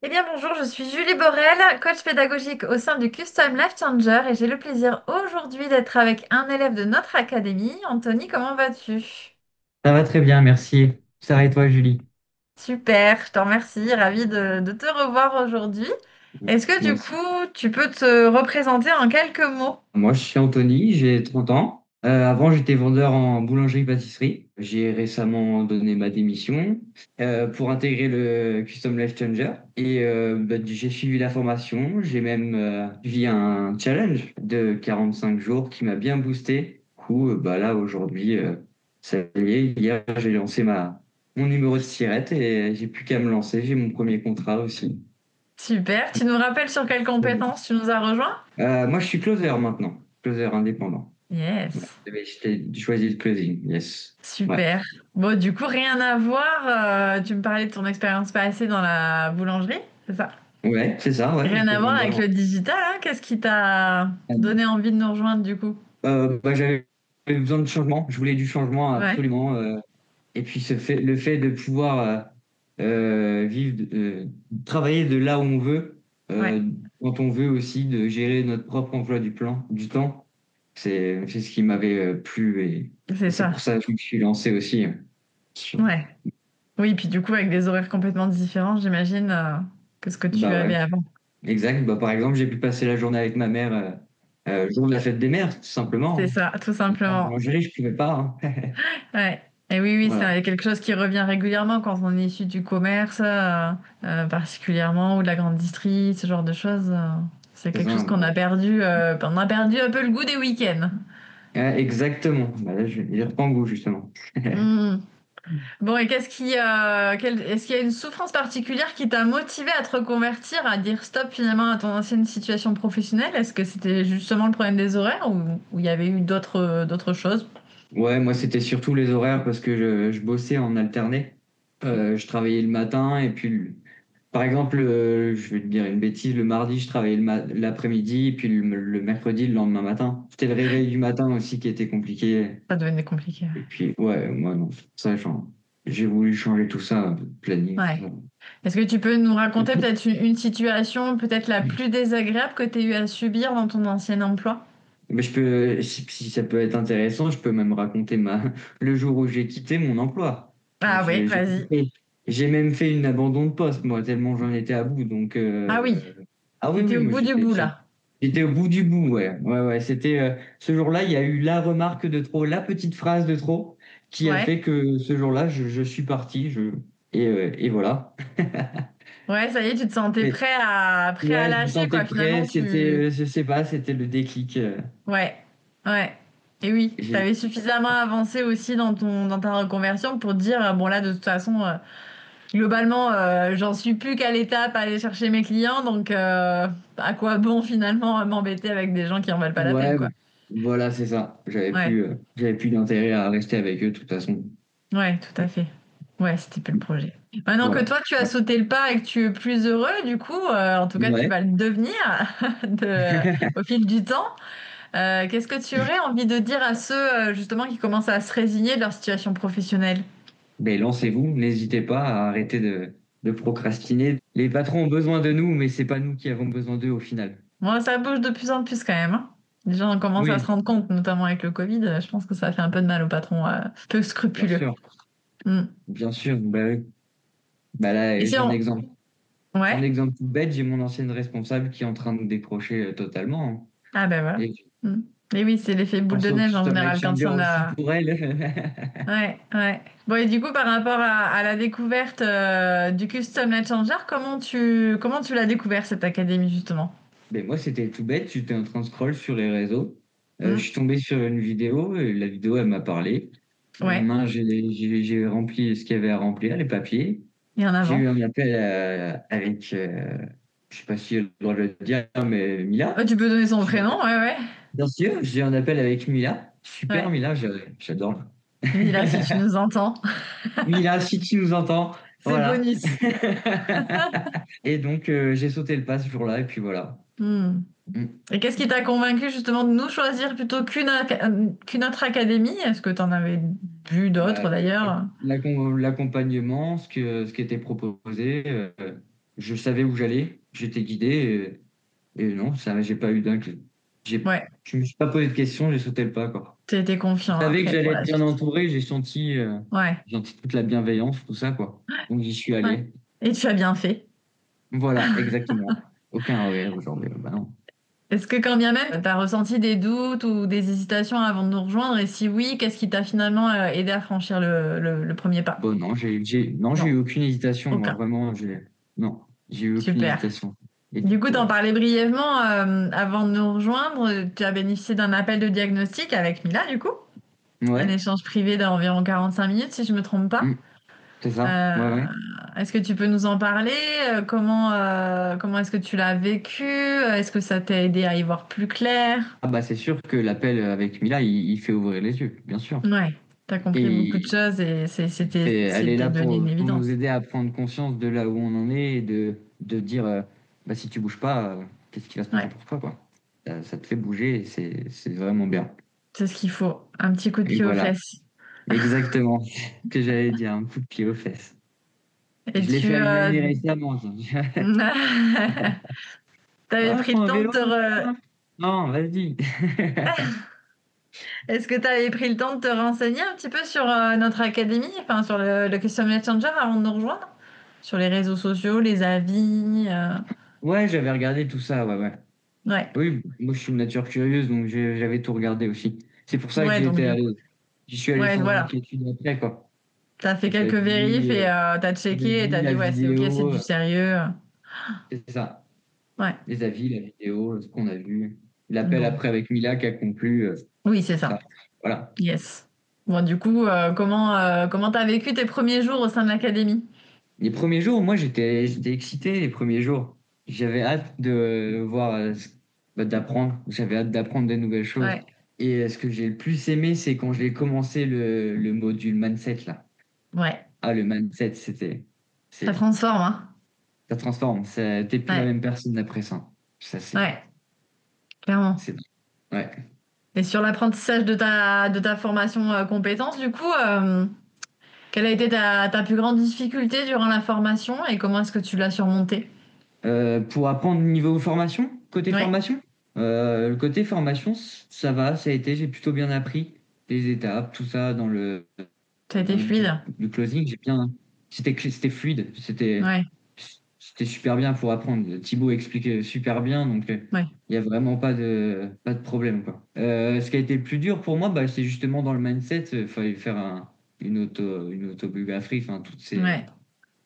Eh bien bonjour, je suis Julie Borel, coach pédagogique au sein du Custom Life Changer et j'ai le plaisir aujourd'hui d'être avec un élève de notre académie. Anthony, comment vas-tu? Ça va très bien, merci. Ça va et toi, Julie? Super, je te remercie, ravie de te revoir aujourd'hui. Est-ce que Moi du aussi. coup, tu peux te représenter en quelques mots? Moi, je suis Anthony, j'ai 30 ans. Avant, j'étais vendeur en boulangerie-pâtisserie. J'ai récemment donné ma démission pour intégrer le Custom Life Changer. Et j'ai suivi la formation. J'ai même suivi un challenge de 45 jours qui m'a bien boosté. Du coup, là, aujourd'hui, ça y est, hier, j'ai lancé mon numéro de tirette et j'ai plus qu'à me lancer. J'ai mon premier contrat aussi. Super, tu nous rappelles sur quelles compétences tu nous as rejoints? Moi, je suis closer maintenant, closer indépendant. Ouais. Yes, J'ai choisi le closing, yes. Ouais, super. Bon, du coup, rien à voir. Tu me parlais de ton expérience passée dans la boulangerie, c'est ça? ouais, c'est ça, ouais, Rien j'étais à voir avec vendeur. le digital, hein? Qu'est-ce qui t'a donné envie de nous rejoindre du coup? J'avais besoin de changement, je voulais du changement Ouais, absolument. Et puis le fait de pouvoir travailler de là où on veut, ouais, quand on veut aussi, de gérer notre propre emploi du temps, c'est ce qui m'avait plu c'est et c'est ça. pour ça que je me suis lancé aussi. Ouais. Oui, puis du coup, avec des horaires complètement différents, j'imagine, que ce que tu Bah ouais. avais avant. Exact. Bah, par exemple, j'ai pu passer la journée avec ma mère, jour de la fête des mères, tout C'est simplement. ça, tout En simplement. boulangerie, je pouvais pas, hein. Ouais. Et oui, oui, Voilà. c'est quelque chose qui revient régulièrement quand on est issu du commerce, particulièrement, ou de la grande distrie, ce genre de choses. C'est C'est quelque ça, chose qu'on a perdu, on a perdu un peu le goût des week-ends. exactement. Bah, là, j'y reprends goût, justement. Hmm. Bon, et est-ce qu'il y a une souffrance particulière qui t'a motivé à te reconvertir, à dire stop finalement à ton ancienne situation professionnelle? Est-ce que c'était justement le problème des horaires ou il y avait eu d'autres choses? Ouais, moi, c'était surtout les horaires parce que je bossais en alterné. Je travaillais le matin et puis, par exemple, je vais te dire une bêtise, le mardi, je travaillais l'après-midi et puis le mercredi, le lendemain matin. C'était le réveil du matin aussi qui était compliqué. Ça devenait compliqué. Et puis, ouais, moi, non, ça, j'ai voulu changer tout ça, un peu de planning, tout Ouais. ça. Est-ce que tu peux nous raconter peut-être une situation peut-être la plus désagréable que tu aies eu à subir dans ton ancien emploi? Mais si ça peut être intéressant, je peux même raconter le jour où j'ai quitté mon emploi. Ah oui, vas-y. J'ai même fait une abandon de poste, moi, tellement j'en étais à bout. Donc, Ah oui, ah oui, t'étais oui, au moi, bout du bout là. j'étais au bout du bout, ouais. Ouais, ouais, c'était, ce jour-là, il y a eu la remarque de trop, la petite phrase de trop, qui a Ouais. fait que ce jour-là, je suis parti, et voilà. Ouais, ça y est, tu te sentais prêt à Ouais, je me lâcher sentais quoi. prêt. Finalement, C'était, tu. je sais pas, c'était le déclic. Ouais, ouais. Et oui, tu J'ai, avais suffisamment avancé aussi dans ta reconversion pour te dire, bon là, de toute façon, globalement, j'en suis plus qu'à l'étape à aller chercher mes clients, donc à quoi bon finalement m'embêter avec des gens qui en valent pas la peine, ouais, quoi. voilà, c'est ça. Ouais, J'avais plus d'intérêt à rester avec eux de toute façon. ouais, tout à fait. Ouais, c'était plus le projet. Maintenant que Voilà. toi, tu as sauté le pas et que tu es plus heureux, du coup, en tout cas, tu Ouais. vas le devenir au fil du temps. Qu'est-ce que tu aurais envie de dire à ceux justement qui commencent à se résigner de leur situation professionnelle? Mais lancez-vous, n'hésitez pas à arrêter de procrastiner. Les patrons ont besoin de nous, mais c'est pas nous qui avons besoin d'eux au final. Moi, ça bouge de plus en plus quand même, hein. Les gens commencent à se Oui, rendre compte, notamment avec le Covid. Je pense que ça a fait un peu de mal aux patrons peu bien scrupuleux. sûr, Mm. bien sûr. Bah, oui. Bah là, Et si j'ai un on... exemple. Un Ouais. exemple tout bête, j'ai mon ancienne responsable qui est en train de décrocher totalement, hein. Ah ben voilà. Et je Mm. Et oui, c'est l'effet boule de pense au neige en Custom Life général quand il Changer y en aussi a. pour elle. Ouais, ouais. Bon, et du coup, par rapport à la découverte du Custom Night Changer, comment tu l'as découvert cette académie justement? Mais moi, c'était tout bête. J'étais en train de scroll sur les réseaux. Je Mm. suis tombé sur une vidéo et la vidéo, elle m'a parlé. Le Ouais, lendemain, j'ai rempli ce qu'il y avait à remplir, les papiers. et en J'ai avant. eu un appel avec, je sais pas si j'ai le droit de le dire, mais Oh, Mila. tu peux donner son J'ai eu prénom, ouais, ouais. Bien sûr, j'ai eu un appel avec Mila. Super Ouais. Mila, j'adore. Mila, si tu nous entends, Mila, si tu nous entends, c'est voilà. bonus. Et donc, j'ai sauté le pas ce jour-là, et puis voilà. Hmm. Mm. Et qu'est-ce qui t'a convaincu justement de nous choisir plutôt qu'une autre académie? Est-ce que tu en avais vu Bah, d'autres d'ailleurs? l'accompagnement, ce qui était proposé, je savais où j'allais, j'étais guidé et non, ça, j'ai pas eu d'inquiétude. Ouais, Je me suis pas posé de questions, j'ai sauté le pas, quoi. tu étais Je confiant savais que après pour j'allais être la bien suite. entouré, Ouais, j'ai senti toute la bienveillance, tout ça, quoi. Donc j'y suis ouais. allé. Et tu as bien fait. Voilà, exactement. Aucun regret aujourd'hui. Bah non. Est-ce que quand bien même, tu as ressenti des doutes ou des hésitations avant de nous rejoindre? Et si oui, qu'est-ce qui t'a finalement aidé à franchir le premier pas? Bon, non, non, j'ai Non, eu aucune hésitation. Moi, aucun. vraiment, non, j'ai eu aucune Super. hésitation. Et Du coup, t'en toi? parlais brièvement avant de nous rejoindre. Tu as bénéficié d'un appel de diagnostic avec Mila, du coup. Un Ouais, échange privé d'environ 45 minutes, si je me trompe pas. mm, c'est ça. Ouais, Euh, ouais. Est-ce que tu peux nous en parler? Comment est-ce que tu l'as vécu? Est-ce que ça t'a aidé à y voir plus clair? Ah bah c'est sûr que l'appel avec Mila, il fait ouvrir les yeux, bien sûr. Ouais, t'as compris beaucoup de Et choses et elle est c'était là devenu une pour nous évidence. aider à prendre conscience de là où on en est et de dire, bah si tu bouges pas, qu'est-ce qui va se passer Ouais, pour toi, quoi. Ça te fait bouger et c'est vraiment bien. c'est ce qu'il faut. Un petit coup de Et pied aux voilà, fesses. exactement ce que j'allais dire, un coup de pied aux fesses. Et Je l'ai fait tu, à une amie récemment, ça. t'avais Ah, pris prends le un temps de vélo, te hein. Non, vas-y. Est-ce que tu avais pris le temps de te renseigner un petit peu sur notre académie, enfin sur le Custom Messenger avant de nous rejoindre? Sur les réseaux sociaux, les avis Ouais, j'avais regardé tout ça, ouais, ouais. Ouais, Oui, moi je suis une nature curieuse, donc j'avais tout regardé aussi. C'est pour ça que ouais, donc j'y suis allé ouais, sans voilà. inquiétude après, quoi. T'as fait quelques J'avais vérifs vu, et t'as checké et t'as la dit ouais, c'est ok, c'est vidéo, du sérieux. c'est ça. Ouais, Les avis, la vidéo, ce qu'on a vu. L'appel bon. après avec Mila qui a conclu, Oui, c'est ça. ça. Voilà. Yes. Bon, du coup, comment t'as vécu tes premiers jours au sein de l'académie? Les premiers jours, moi j'étais excité les premiers jours. J'avais hâte de voir, bah, d'apprendre. J'avais hâte d'apprendre des nouvelles choses. Ouais, Et ce que j'ai le plus aimé, c'est quand j'ai commencé le module mindset là. ouais. Ah, le mindset, Ça c'est, transforme, hein? ça transforme. T'es plus la Ouais, même personne après ça. Ça, ouais, clairement. c'est, ouais. Et sur l'apprentissage de ta formation compétences, du coup, quelle a été ta plus grande difficulté durant la formation et comment est-ce que tu l'as surmontée? Pour apprendre niveau formation, côté Oui, formation, le côté formation, ça va, ça a été, j'ai plutôt bien appris les étapes, tout ça ça a été dans fluide. le closing, c'était fluide, Ouais, c'était super bien pour apprendre. Thibaut expliquait super bien, donc ouais, il y a vraiment pas de problème, quoi. Ce qui a été le plus dur pour moi, bah, c'est justement dans le mindset, il fallait faire une autobiographie, enfin toutes ces ouais,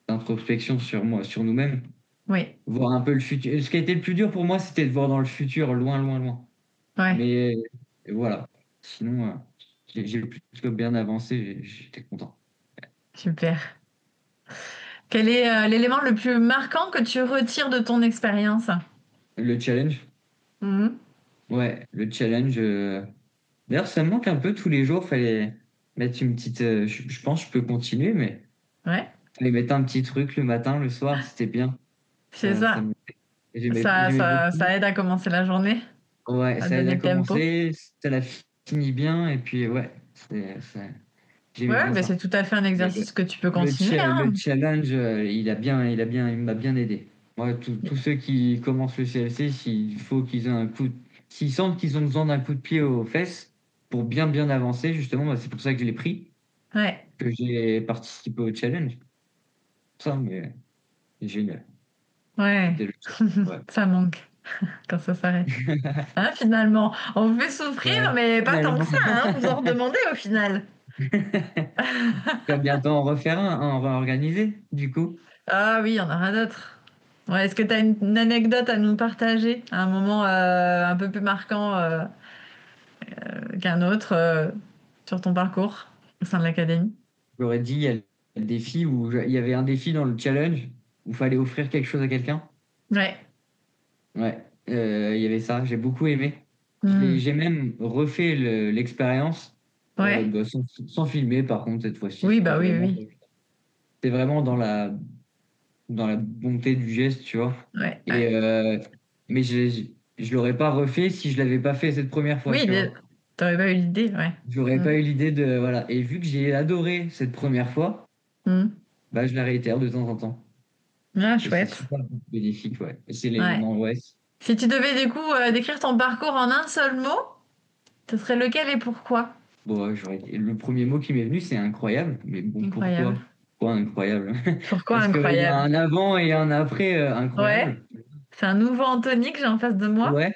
introspections sur moi, sur nous-mêmes, oui, voir un peu le futur. Ce qui a été le plus dur pour moi, c'était de voir dans le futur, loin, loin, loin. ouais, Mais voilà. Sinon, j'ai plutôt bien avancé, j'étais content. super. Quel est l'élément le plus marquant que tu retires de ton expérience? Le challenge, Mhm. ouais, le challenge. D'ailleurs, ça me manque un peu tous les jours. Fallait mettre une petite. Je pense que je peux continuer, mais Ouais, fallait mettre un petit truc le matin, le soir, c'était bien. c'est Ça ça. j'aimais Ça beaucoup. aide à commencer la journée, Ouais, à ça aide donner à le tempo. commencer, ça la finit bien, et puis ouais, j'aimais Ouais, bien ben c'est ça. tout à fait un Le, exercice que tu peux continuer, le hein. challenge, il m'a bien aidé. Moi, tous ceux qui commencent le CLC, s'il faut qu'ils aient s'ils sentent qu'ils ont besoin d'un coup de pied aux fesses pour bien avancer, justement, bah, c'est pour ça que je l'ai pris, Ouais, que j'ai participé au challenge. Ça, mais c'est génial. ouais, C'était le ouais. ça manque quand ça s'arrête. Hein, finalement, on vous fait souffrir, Ouais, mais pas tant que finalement. ça, hein. Vous en redemandez au final. Tu vas bientôt en refaire en réorganiser, du coup. Ah oui, il y en aura d'autres. Ouais, est-ce que tu as une anecdote à nous partager, un moment un peu plus marquant qu'un autre sur ton parcours au sein de l'académie? J'aurais dit, il y a le défi il y avait un défi dans le challenge où il fallait offrir quelque chose à quelqu'un. Ouais. Ouais, il y avait ça, j'ai beaucoup aimé. Hmm. J'ai même refait l'expérience Ouais. bah, sans filmer, par contre, cette fois-ci. Oui, bah oui, oui. C'était vraiment dans la bonté du geste, tu vois. Oui. Ouais, Et, ouais. mais je l'aurais pas refait si je l'avais pas fait cette première fois, Oui, tu vois. t'aurais pas eu l'idée, ouais. J'aurais Hmm. pas eu l'idée de. Voilà. Et vu que j'ai adoré cette première fois, Hmm. bah, je la réitère de temps en temps. Ah, Et c'est chouette. super bénéfique, ouais. Et c'est les Ouais. moments, ouais. Si tu devais du coup décrire ton parcours en un seul mot, ce serait lequel et pourquoi? Bon, le premier mot qui m'est venu, c'est incroyable. Mais bon, Incroyable. pourquoi? Pourquoi incroyable? Pourquoi Parce qu'il y a incroyable? un avant et un après Ouais, incroyable. c'est un nouveau Anthony que j'ai en face de moi. Ouais,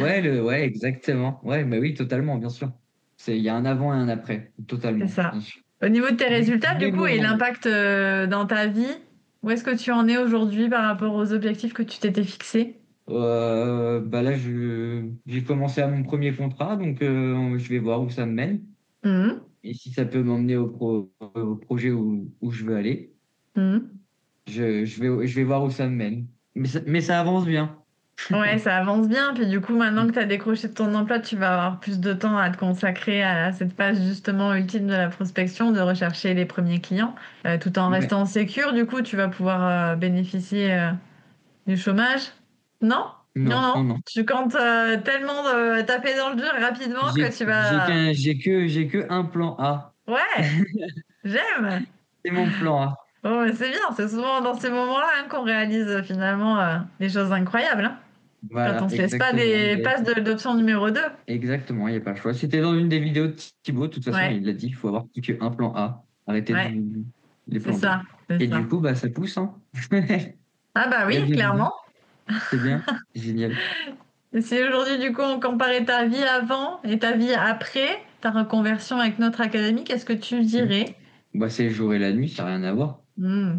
ouais, exactement. Ouais, bah oui, totalement, bien sûr. Il y a un avant et un après, C'est totalement, ça. bien sûr. Au niveau de tes résultats, du Des coup, et moments. l'impact dans ta vie, où est-ce que tu en es aujourd'hui par rapport aux objectifs que tu t'étais fixés? Bah là, j'ai commencé à mon premier contrat, donc je vais voir où ça me mène Mhm. et si ça peut m'emmener au projet où je veux aller. Mhm. Je vais voir où ça me mène. Mais ça avance bien. Ouais, ça avance bien. Puis du coup, maintenant que tu as décroché de ton emploi, tu vas avoir plus de temps à te consacrer à cette phase justement ultime de la prospection, de rechercher les premiers clients, tout en Ouais. restant sécure. Du coup, tu vas pouvoir bénéficier du chômage. Non? Non, Non, non, non. non. Tu comptes tellement taper dans le dur rapidement que J'ai tu j'ai vas... qu'un j'ai que un plan A. Ouais, j'aime. C'est mon plan A. Oh, mais c'est bien. C'est souvent dans ces moments-là hein, qu'on réalise finalement des choses incroyables. Hein. Quand on Voilà, se laisse pas exactement. des passes d'option numéro 2. Exactement, il n'y a pas le choix. C'était dans une des vidéos de Thibaut, de toute façon, Ouais, il l'a dit, il faut avoir plus qu'un plan A, arrêter ouais, les c'est plans B. ça, c'est Et ça. du coup, bah, ça pousse, hein. Ah bah oui, Bien, bien, bien. clairement. C'est bien, génial. Et si aujourd'hui, du coup, on comparait ta vie avant et ta vie après, ta reconversion avec notre académie, qu'est-ce que tu Mhm. dirais? Bah, c'est le jour et la nuit, ça n'a rien à voir. Hmm.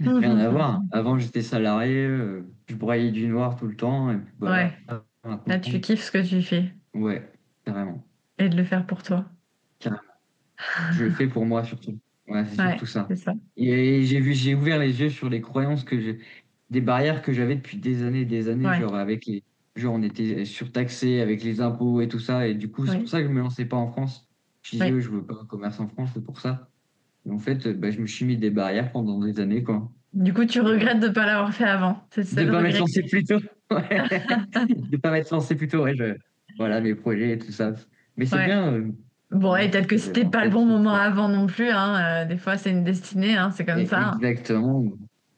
Rien à voir. Avant, j'étais salarié, je broyais du noir tout le temps, et puis Ouais, voilà. là, Maintenant, tu kiffes ce que tu fais ouais, carrément, et de le faire pour toi. carrément. Je le fais pour moi surtout. Ouais, c'est Ouais, surtout ça. c'est ça. Et j'ai ouvert les yeux sur les croyances des barrières que j'avais depuis des années, Ouais, genre genre on était surtaxé avec les impôts et tout ça. Et du coup, c'est pour oui, ça que je me lançais pas en France. Je disais, oui. je veux pas un commerce en France, c'est pour ça. Et en fait, bah, je me suis mis des barrières pendant des années, quoi. Du coup, tu Et voilà. regrettes de ne pas l'avoir fait avant. C'est le De seul pas m'être regret que lancé plus tôt. Ouais. De pas m'être lancé plus tôt, ouais. Voilà, mes projets et tout ça. Mais c'est ouais. bien. Bon, et Voilà, peut-être que c'était en pas le fait, bon moment avant non plus, hein. Des fois, c'est une destinée, hein, c'est comme ça. exactement,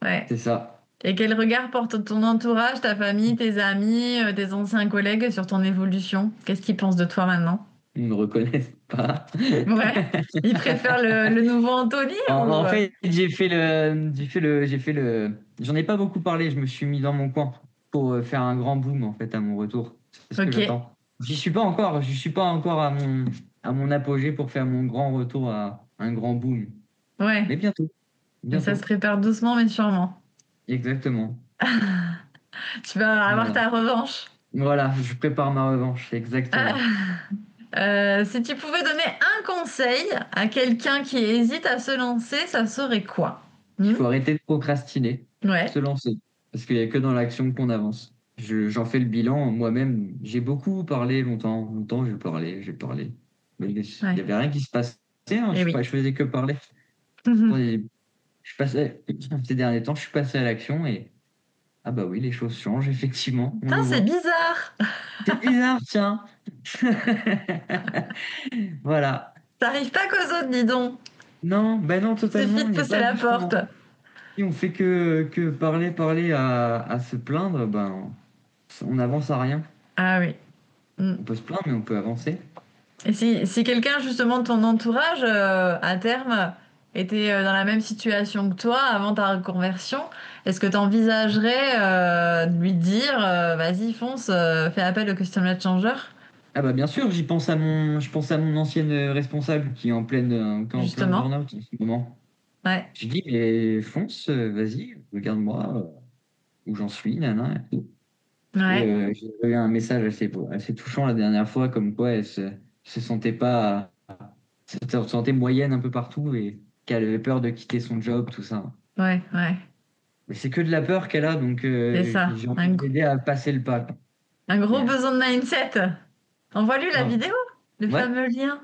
Ouais. c'est ça. Et quel regard porte ton entourage, ta famille, tes amis, tes anciens collègues sur ton évolution? Qu'est-ce qu'ils pensent de toi maintenant? Ils me reconnaissent pas. Ouais. Ils préfèrent le nouveau Anthony ou... En fait, j'en ai pas beaucoup parlé. Je me suis mis dans mon coin pour faire un grand boom en fait à mon retour. C'est ce que Ok. j'attends. J'y suis pas encore. Je suis pas encore à mon apogée pour faire mon grand retour à un grand boom. Ouais. Mais bientôt, Mais ça se bientôt. prépare doucement mais sûrement. Exactement. Tu vas avoir Voilà. ta revanche. Voilà, je prépare ma revanche. Exactement. Si tu pouvais donner un conseil à quelqu'un qui hésite à se lancer, ça serait quoi? Il Hmm. faut arrêter de procrastiner, Ouais. se lancer. Parce qu'il n'y a que dans l'action qu'on avance. J'en fais le bilan moi-même. J'ai beaucoup parlé longtemps. Longtemps, j'ai parlé. Mais il n'y Ouais. avait rien qui se passait, hein. Eh oui. Je faisais que parler. Et ces derniers temps, je suis passé à l'action et ah bah oui, les choses changent, effectivement. On le Putain, c'est voit. bizarre. C'est bizarre, tiens. Voilà. Ça arrive pas qu'aux autres, dis donc. Non, ben non, Il suffit totalement. de Il n'y a pousser pas la porte. justement. Si on fait que parler à se plaindre, ben, on n'avance à rien. Ah oui. Hmm. On peut se plaindre, mais on peut avancer. Et si quelqu'un justement de ton entourage, à terme, était dans la même situation que toi avant ta reconversion, est-ce que tu envisagerais de lui dire, vas-y, fonce, fais appel au Custom Changer, Ah bah bien sûr, je pense à mon ancienne responsable qui est en plein justement? burn-out en ce moment. Ouais, J'ai dit, mais fonce, vas-y, regarde-moi où j'en suis, nana, et tout. Et ouais, j'ai eu un message assez touchant la dernière fois, comme quoi se sentait pas, se sentait moyenne un peu partout et qu'elle avait peur de quitter son job, tout ça. ouais, ouais. Mais c'est que de la peur qu'elle a, donc C'est ça. j'ai envie de l'aider à passer le pas, quoi. Un gros Et, besoin de mindset. Envoie-lui la grave. vidéo, le Ouais. fameux lien,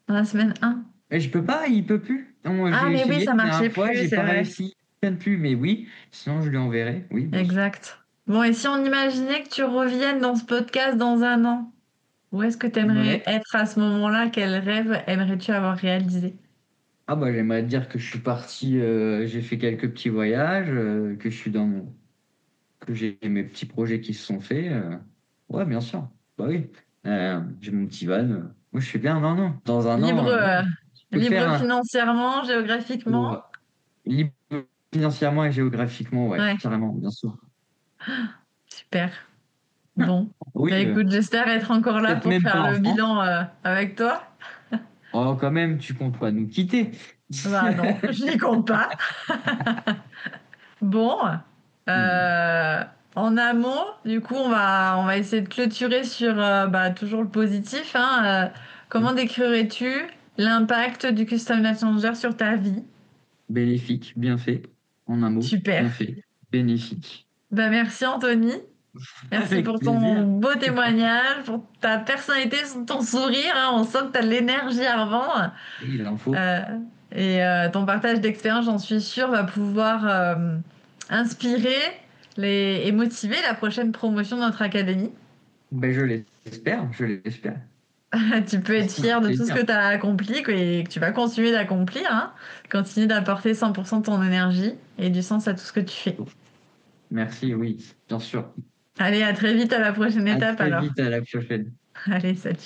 dans la semaine 1. Mais je peux pas, il peut plus. Non, Ah, j'ai mais oui, essayé ça la marchait dernière fois, plus, j'ai c'est pas vrai. réussi. Ça ne plus, mais oui. Sinon, je lui enverrai. Oui, bien sûr. Exact. Bon, et si on imaginait que tu reviennes dans ce podcast dans un an? Où est-ce que tu aimerais Ouais. être à ce moment-là? Quel rêve aimerais-tu avoir réalisé? Ah bah j'aimerais te dire que je suis parti, j'ai fait quelques petits voyages, que je suis que j'ai mes petits projets qui se sont faits. Ouais, bien sûr. Bah oui. J'ai mon petit van. Moi je suis bien. Non, non. Dans un Libre, an, ouais, je peux faire libre un financièrement, géographiquement. pour libre financièrement et géographiquement, ouais, Ouais, carrément, bien sûr. super. Bon. Bah, Oui, écoute, j'espère être encore là peut-être pour même pas faire en le France. bilan avec toi. Oh, quand même, tu comptes pas nous quitter. Bah non, je n'y compte pas. Bon, Hmm. euh, en amont, du coup, on va essayer de clôturer sur bah, toujours le positif, hein. Comment décrirais-tu l'impact du Custom Night Manager sur ta vie? Bénéfique, bien fait. En un mot, Super. bien fait. Bénéfique. Bah, merci Anthony. Merci Avec pour ton plaisir. beau témoignage, pour ta personnalité, ton sourire, hein. On sent que tu as de l'énergie à revendre. Il en faut. Euh, ton partage d'expérience, j'en suis sûre, va pouvoir inspirer et motiver la prochaine promotion de notre académie. Ben, je l'espère, je l'espère. Tu peux être C'est un fier de tout ce plaisir. que tu as accompli et que tu vas continuer d'accomplir, hein. Continue d'apporter 100% de ton énergie et du sens à tout ce que tu fais. Merci, oui, bien sûr. Allez, à très vite à la prochaine À étape très alors. vite, à la prochaine. Allez, salut.